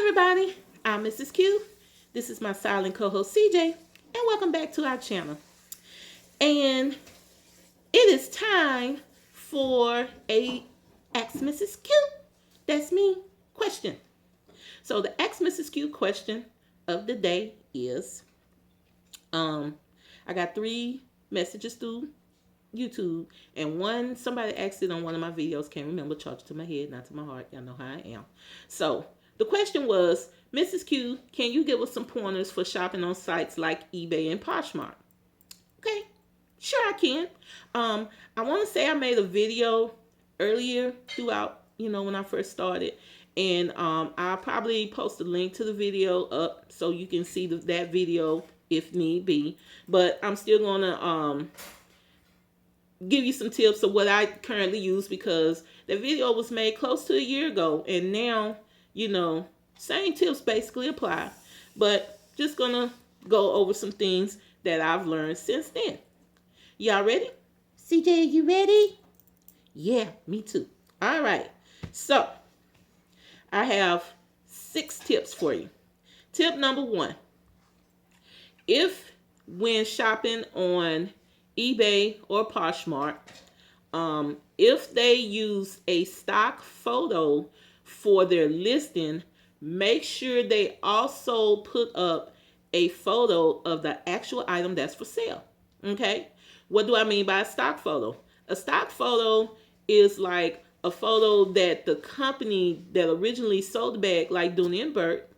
everybody, I'm Mrs. Q. This is my silent co-host CJ, and welcome back to our channel. And it is time for a Ask Mrs. Q. That's me question. So the Ask Mrs. Q question of the day is, I got 3 messages through YouTube, and somebody asked it on one of my videos. Can't remember. Charge it to my head, not to my heart. Y'all know how I am. So the question was, Mrs. Q, can you give us some pointers for shopping on sites like eBay and Poshmark? Okay, sure I can. I want to say I made a video earlier throughout, when I first started, and I'll probably post a link to the video up so you can see that video if need be. But I'm still gonna give you some tips of what I currently use, because the video was made close to a year ago, and now, same tips basically apply, but just gonna go over some things that I've learned since then. Y'all ready? CJ, you ready? Yeah, me too. All right, so I have 6 tips for you. Tip number 1, when shopping on eBay or Poshmark, if they use a stock photo for their listing, make sure they also put up a photo of the actual item that's for sale. Okay? What do I mean by a stock photo? A stock photo is like a photo that the company that originally sold the bag, like Dooney and Burke,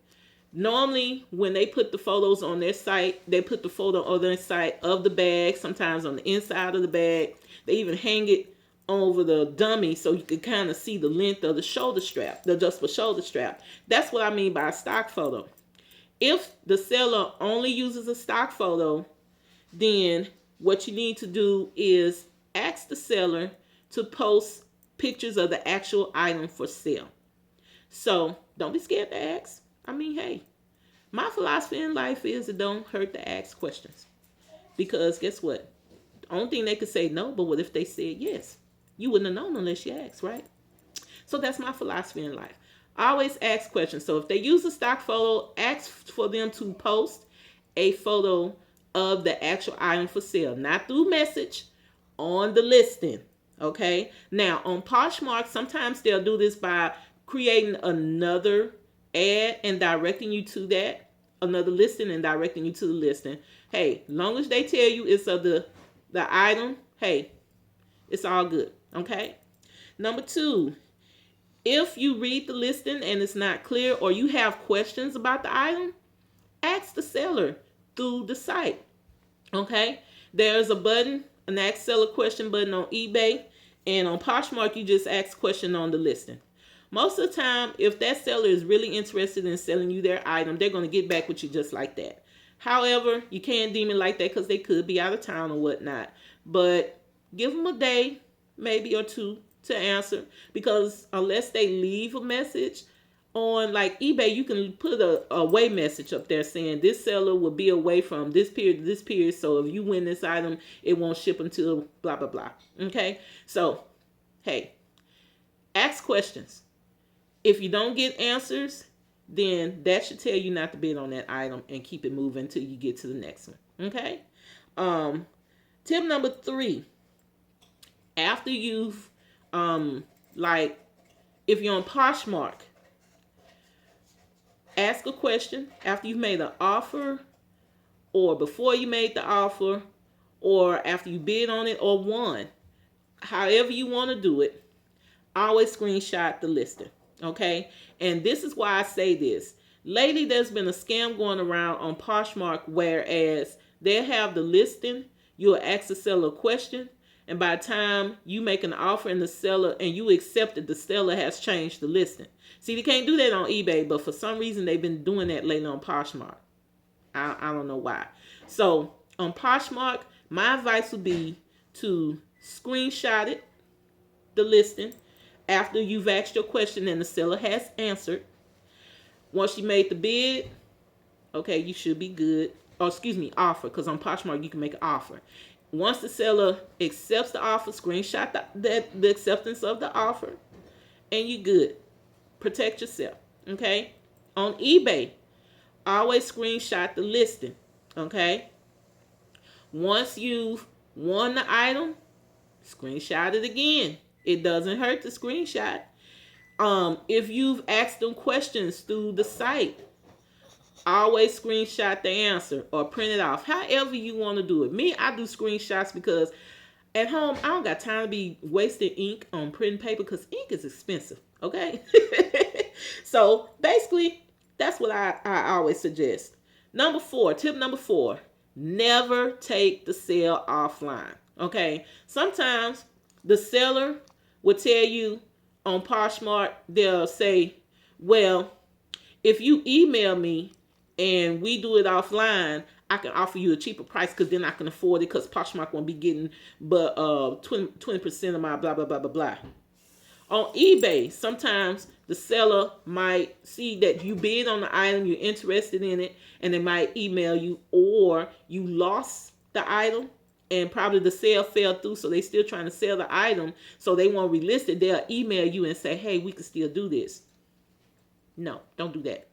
normally when they put the photos on their site, they put the photo on their site of the bag, sometimes on the inside of the bag. They even hang it over the dummy so you can kind of see the length of the shoulder strap, the adjustable shoulder strap. That's what I mean by a stock photo. If the seller only uses a stock photo, then what you need to do is ask the seller to post pictures of the actual item for sale. So don't be scared to ask. I mean, hey, my philosophy in life is it don't hurt to ask questions. Because guess what? The only thing they could say no, but what if they said yes? You wouldn't have known unless you asked, right? So that's my philosophy in life. I always ask questions. So if they use a stock photo, ask for them to post a photo of the actual item for sale. Not through message, on the listing. Okay? Now, on Poshmark, sometimes they'll do this by creating another ad and directing you to that, another listing and directing you to the listing. Hey, long as they tell you it's of the item, hey, it's all good. Okay? Number 2, if you read the listing and it's not clear, or you have questions about the item, ask the seller through the site. Okay? There's a button, an Ask Seller Question button on eBay, and on Poshmark, you just ask question on the listing. Most of the time, if that seller is really interested in selling you their item, they're going to get back with you just like that. However, you can't deem it like that because they could be out of town or whatnot. But give them a day, maybe or 2, to answer, because unless they leave a message on like eBay, you can put a away message up there saying this seller will be away from this period to this period. So if you win this item, it won't ship until blah, blah, blah. Okay? So, hey, ask questions. If you don't get answers, then that should tell you not to bid on that item and keep it moving until you get to the next one. Okay? Tip number 3. After you've, if you're on Poshmark, ask a question after you've made an offer, or before you made the offer, or after you bid on it or won. However you want to do it, always screenshot the listing. Okay? And this is why I say this. Lately, there's been a scam going around on Poshmark, whereas they have the listing, you'll ask the seller a question, and by the time you make an offer and the seller, and you accept it, the seller has changed the listing. See, they can't do that on eBay, but for some reason, they've been doing that lately on Poshmark. I don't know why. So, on Poshmark, my advice would be to screenshot it, the listing, after you've asked your question and the seller has answered. Once you made the bid, okay, you should be good. Offer, because on Poshmark you can make an offer. Once the seller accepts the offer, screenshot the acceptance of the offer, and you're good. Protect yourself, okay? On eBay, always screenshot the listing. Okay? Once you've won the item, screenshot it again. It doesn't hurt to screenshot. If you've asked them questions through the site, always screenshot the answer or print it off. However you want to do it. Me, I do screenshots because at home I don't got time to be wasting ink on printing paper because ink is expensive. Okay? So basically, that's what I always suggest. Tip number four, never take the sale offline. Okay? Sometimes the seller will tell you on Poshmark, they'll say, well, if you email me and we do it offline, I can offer you a cheaper price because then I can afford it because Poshmark won't be getting but 20% of my blah, blah, blah, blah, blah. On eBay, sometimes the seller might see that you bid on the item, you're interested in it, and they might email you, or you lost the item and probably the sale fell through, so they still trying to sell the item, so they won't relist it. They'll email you and say, hey, we can still do this. No, don't do that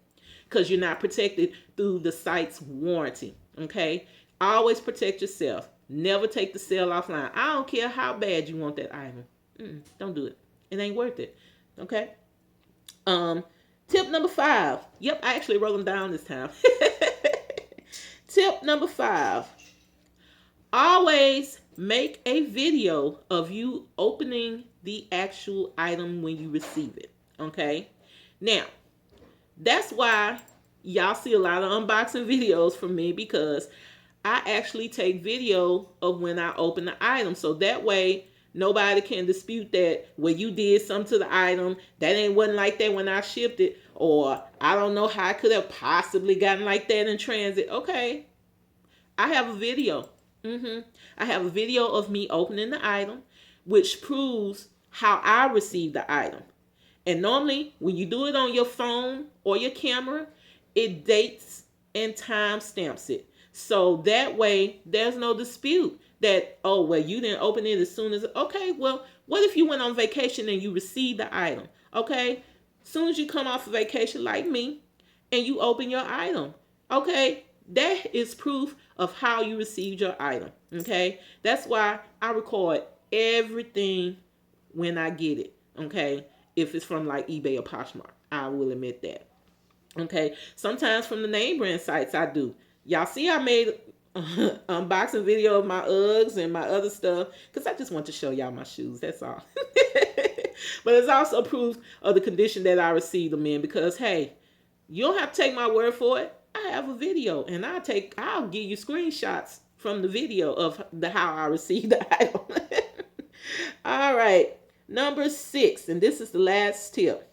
because you're not protected through the site's warranty. Okay? Always protect yourself. Never take the sale offline. I don't care how bad you want that item. Don't do it. It ain't worth it. Okay? Tip number 5. Yep, I actually wrote them down this time. Tip number 5. Always make a video of you opening the actual item when you receive it. Okay? Now, that's why y'all see a lot of unboxing videos from me, because I actually take video of when I open the item. So that way, nobody can dispute that, well, you did something to the item. That wasn't like that when I shipped it. Or I don't know how I could have possibly gotten like that in transit. Okay. I have a video. I have a video of me opening the item, which proves how I received the item. And normally, when you do it on your phone or your camera, it dates and time stamps it. So that way, there's no dispute that, oh, well, you didn't open it as soon as, okay, well, what if you went on vacation and you received the item? Okay, as soon as you come off of vacation like me and you open your item, okay, that is proof of how you received your item. Okay, that's why I record everything when I get it. Okay, if it's from like eBay or Poshmark, I will admit that. Okay, sometimes from the name brand sites I do. Y'all see I made unboxing video of my Uggs and my other stuff because I just want to show y'all my shoes. That's all. But it's also proof of the condition that I received them in, because hey, you don't have to take my word for it. I have a video and I'll give you screenshots from the video of how I received the item. All right. Number 6, and this is the last tip.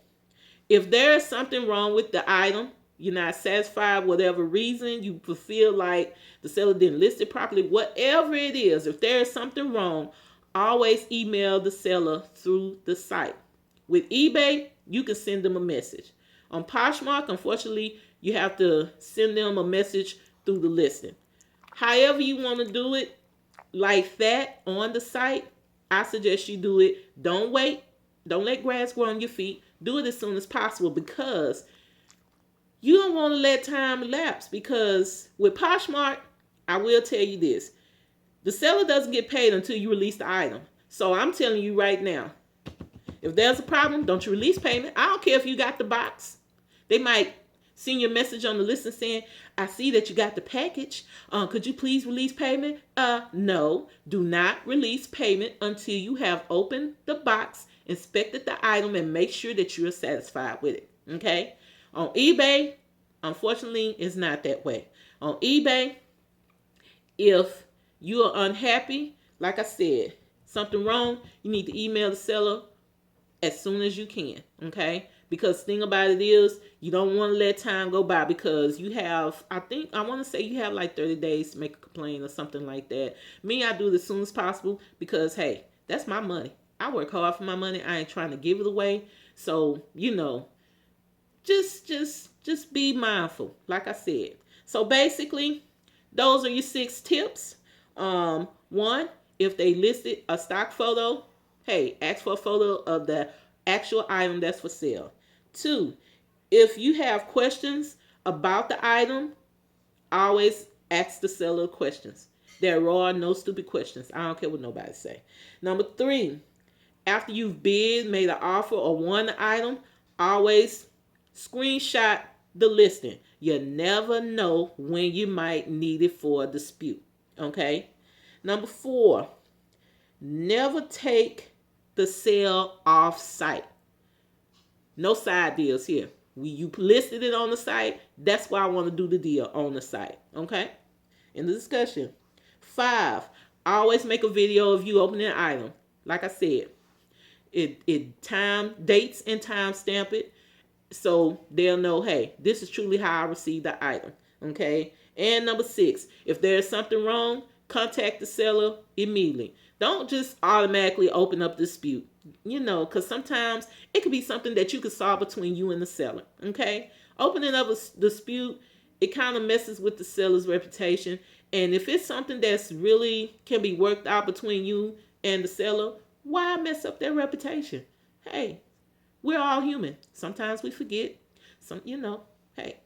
If there is something wrong with the item, you're not satisfied, whatever reason, you feel like the seller didn't list it properly, whatever it is, if there is something wrong, always email the seller through the site. With eBay, you can send them a message. On Poshmark, unfortunately, you have to send them a message through the listing. However you want to do it like that on the site, I suggest you do it. Don't wait. Don't let grass grow on your feet. Do it as soon as possible, because you don't want to let time elapse. Because with Poshmark, I will tell you this. The seller doesn't get paid until you release the item. So I'm telling you right now, if there's a problem, don't you release payment. I don't care if you got the box. They might send you a message on the listing saying, I see that you got the package. Could you please release payment? No, do not release payment until you have opened the box, inspected the item, and make sure that you're satisfied with it. Okay? On eBay, unfortunately, it's not that way. On eBay, if you are unhappy, like I said, something wrong, you need to email the seller as soon as you can. Okay? Because the thing about it is, you don't want to let time go by, because you have, I want to say you have like 30 days to make a complaint or something like that. Me, I do it as soon as possible because, hey, that's my money. I work hard for my money. I ain't trying to give it away. So, just be mindful, like I said. So basically, those are your 6 tips. 1, if they listed a stock photo, hey, ask for a photo of the actual item that's for sale. 2, If you have questions about the item, always ask the seller questions. There are no stupid questions. I don't care what nobody say. Number 3, after you've bid, made an offer, or won the item, always screenshot the listing. You never know when you might need it for a dispute. Okay? Number 4, never take the sale off site. No side deals here. You listed it on the site. That's why I want to do the deal on the site. Okay? In the discussion. 5, always make a video of you opening an item. Like I said, dates and time stamp it, so they'll know, hey, this is truly how I received the item. Okay? And number 6, if there's something wrong, contact the seller immediately. Don't just automatically open up dispute, because sometimes it could be something that you could solve between you and the seller. Okay? Opening up a dispute, it kind of messes with the seller's reputation. And if it's something that's really can be worked out between you and the seller, why mess up their reputation? Hey, we're all human. Sometimes we forget. Hey.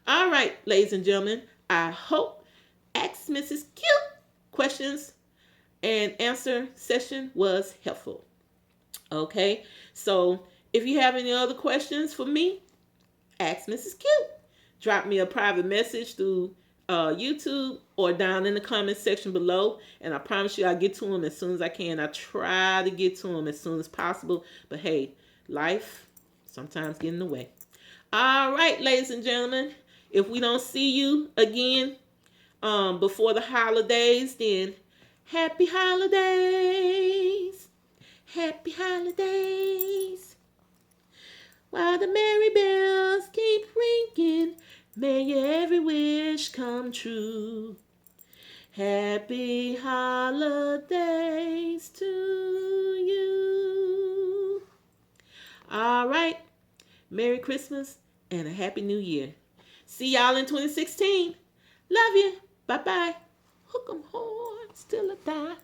All right, ladies and gentlemen, I hope Ask Mrs. Q questions and answer session was helpful. Okay, so if you have any other questions for me, Ask Mrs. Q. Drop me a private message through YouTube or down in the comment section below, and I promise you I'll get to them as soon as I can. I try to get to them as soon as possible, but hey, life sometimes get in the way. All right, ladies and gentlemen, if we don't see you again before the holidays, then happy holidays. Happy holidays. While the merry bells keep ringing, may your every wish come true. Happy holidays to you. All right. Merry Christmas and a Happy New Year. See y'all in 2016. Love you. Bye-bye. Hook 'em horns till I die.